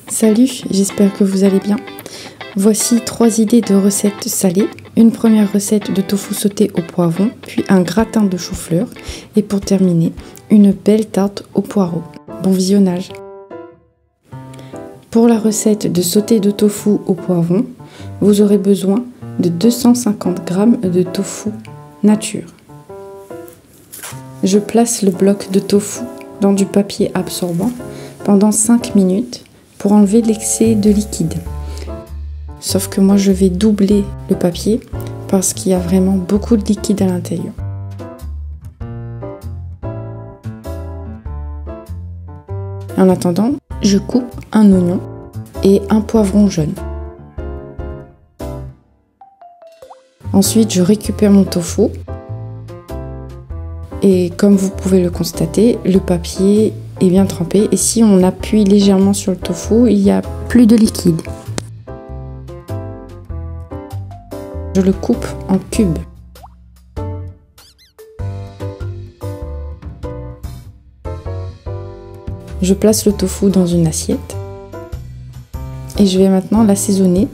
Salut, j'espère que vous allez bien. Voici 3 idées de recettes salées. Une première recette de tofu sauté au poivron, puis un gratin de chou-fleur. Et pour terminer, une belle tarte au poireau. Bon visionnage. Pour la recette de sauté de tofu au poivron, vous aurez besoin de 250 g de tofu nature. Je place le bloc de tofu dans du papier absorbant pendant 5 minutes pour enlever l'excès de liquide. Sauf que moi je vais doubler le papier parce qu'il y a vraiment beaucoup de liquide à l'intérieur. En attendant, je coupe un oignon et un poivron jaune. Ensuite, je récupère mon tofu. Et comme vous pouvez le constater, le papier est bien trempé. Et si on appuie légèrement sur le tofu, il n'y a plus de liquide. Je le coupe en cubes. Je place le tofu dans une assiette. Et je vais maintenant l'assaisonner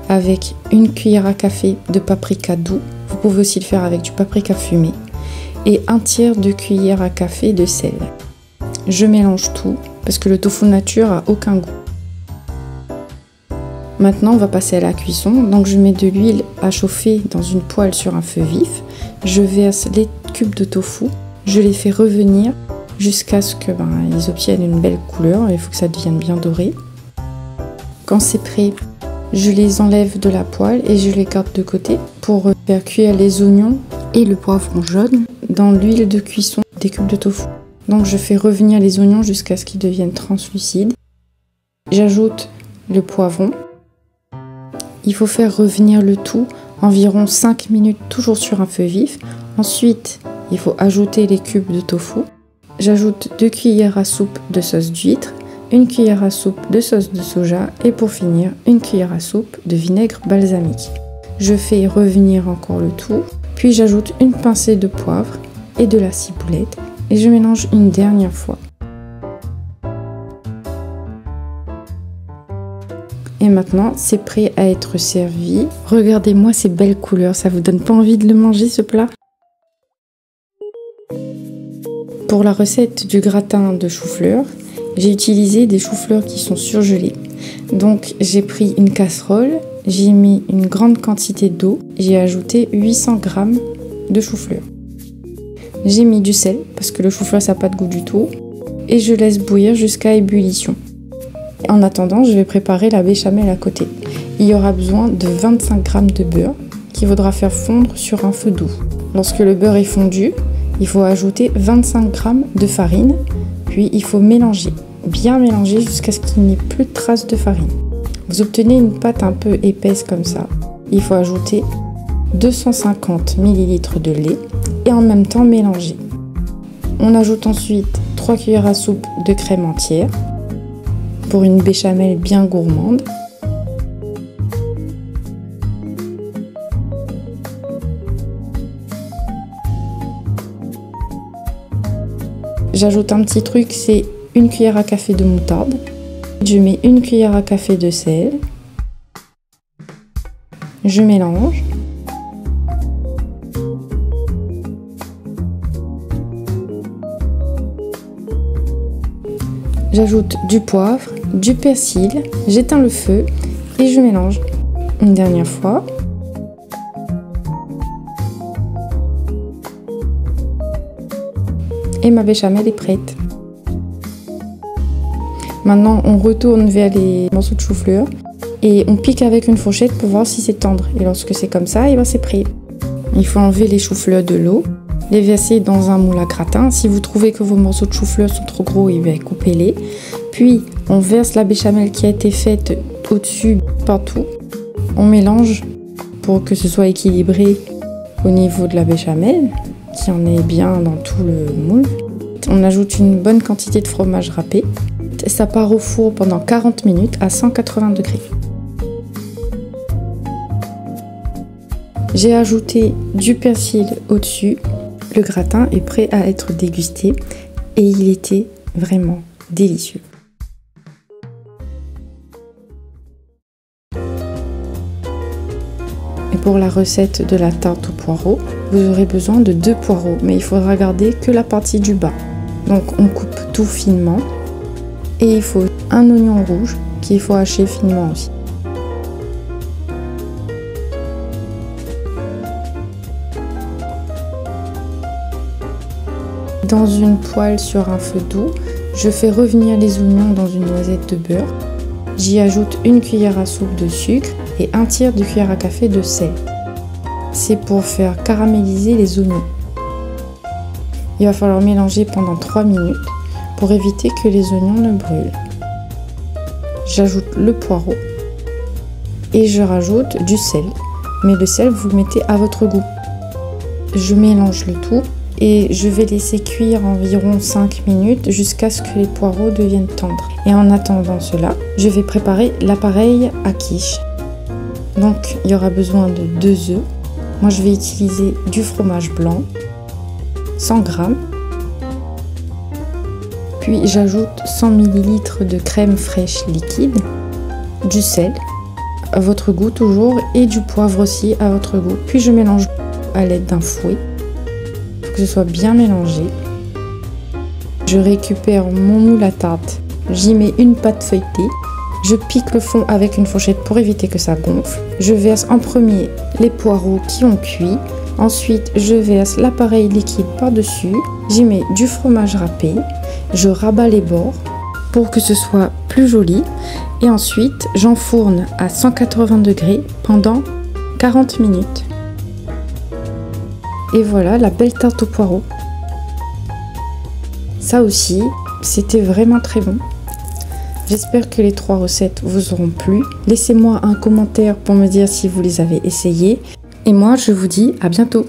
avec une cuillère à café de paprika doux. Vous pouvez aussi le faire avec du paprika fumé. Et un tiers de cuillère à café de sel. Je mélange tout parce que le tofu nature a aucun goût. Maintenant on va passer à la cuisson. Donc je mets de l'huile à chauffer dans une poêle sur un feu vif. Je verse les cubes de tofu. Je les fais revenir jusqu'à ce que ils obtiennent une belle couleur. Il faut que ça devienne bien doré. Quand c'est prêt, je les enlève de la poêle et je les garde de côté pour faire cuire les oignons et le poivron jaune dans l'huile de cuisson des cubes de tofu. Donc je fais revenir les oignons jusqu'à ce qu'ils deviennent translucides. J'ajoute le poivron. Il faut faire revenir le tout environ 5 minutes, toujours sur un feu vif. Ensuite, il faut ajouter les cubes de tofu. J'ajoute 2 cuillères à soupe de sauce d'huître, 1 cuillère à soupe de sauce de soja et pour finir, 1 cuillère à soupe de vinaigre balsamique. Je fais revenir encore le tout. Puis j'ajoute une pincée de poivre et de la ciboulette et je mélange une dernière fois. Et maintenant, c'est prêt à être servi. Regardez-moi ces belles couleurs, ça vous donne pas envie de le manger ce plat? Pour la recette du gratin de chou-fleur, j'ai utilisé des choux-fleurs qui sont surgelés. Donc j'ai pris une casserole. J'ai mis une grande quantité d'eau, j'ai ajouté 800 g de chou-fleur. J'ai mis du sel, parce que le chou-fleur ça n'a pas de goût du tout, et je laisse bouillir jusqu'à ébullition. En attendant, je vais préparer la béchamel à côté. Il y aura besoin de 25 g de beurre, qu'il faudra faire fondre sur un feu doux. Lorsque le beurre est fondu, il faut ajouter 25 g de farine, puis il faut mélanger, bien mélanger jusqu'à ce qu'il n'y ait plus de traces de farine. Vous obtenez une pâte un peu épaisse comme ça. Il faut ajouter 250 ml de lait et en même temps mélanger. On ajoute ensuite 3 cuillères à soupe de crème entière pour une béchamel bien gourmande. J'ajoute un petit truc, c'est 1 cuillère à café de moutarde. Je mets 1 cuillère à café de sel. Je mélange. J'ajoute du poivre, du persil, j'éteins le feu et je mélange une dernière fois. Et ma béchamel est prête. Maintenant, on retourne vers les morceaux de chou-fleur et on pique avec une fourchette pour voir si c'est tendre. Et lorsque c'est comme ça, c'est prêt. Il faut enlever les chou-fleurs de l'eau, les verser dans un moule à gratin. Si vous trouvez que vos morceaux de chou-fleur sont trop gros, coupez-les. Puis, on verse la béchamel qui a été faite au-dessus, partout. On mélange pour que ce soit équilibré au niveau de la béchamel, qui en est bien dans tout le moule. On ajoute une bonne quantité de fromage râpé. Ça part au four pendant 40 minutes à 180 degrés. J'ai ajouté du persil au-dessus. Le gratin est prêt à être dégusté et il était vraiment délicieux. Et pour la recette de la tarte aux poireaux, vous aurez besoin de 2 poireaux, mais il faudra garder que la partie du bas. Donc on coupe tout finement et il faut un oignon rouge qu'il faut hacher finement aussi. Dans une poêle sur un feu doux, je fais revenir les oignons dans une noisette de beurre. J'y ajoute une cuillère à soupe de sucre et un tiers de cuillère à café de sel. C'est pour faire caraméliser les oignons. Il va falloir mélanger pendant 3 minutes pour éviter que les oignons ne brûlent. J'ajoute le poireau et je rajoute du sel. Mais le sel, vous le mettez à votre goût. Je mélange le tout et je vais laisser cuire environ 5 minutes jusqu'à ce que les poireaux deviennent tendres. Et en attendant cela, je vais préparer l'appareil à quiche. Donc il y aura besoin de 2 œufs. Moi je vais utiliser du fromage blanc, 100 g. Puis j'ajoute 100 ml de crème fraîche liquide, du sel à votre goût toujours et du poivre aussi à votre goût. Puis je mélange à l'aide d'un fouet pour que ce soit bien mélangé. Je récupère mon moule à tarte, j'y mets une pâte feuilletée. Je pique le fond avec une fourchette pour éviter que ça gonfle. Je verse en premier les poireaux qui ont cuit. Ensuite, je verse l'appareil liquide par-dessus. J'y mets du fromage râpé. Je rabats les bords pour que ce soit plus joli. Et ensuite, j'enfourne à 180 degrés pendant 40 minutes. Et voilà la belle tarte aux poireaux. Ça aussi, c'était vraiment très bon. J'espère que les 3 recettes vous auront plu. Laissez-moi un commentaire pour me dire si vous les avez essayées. Et moi, je vous dis à bientôt.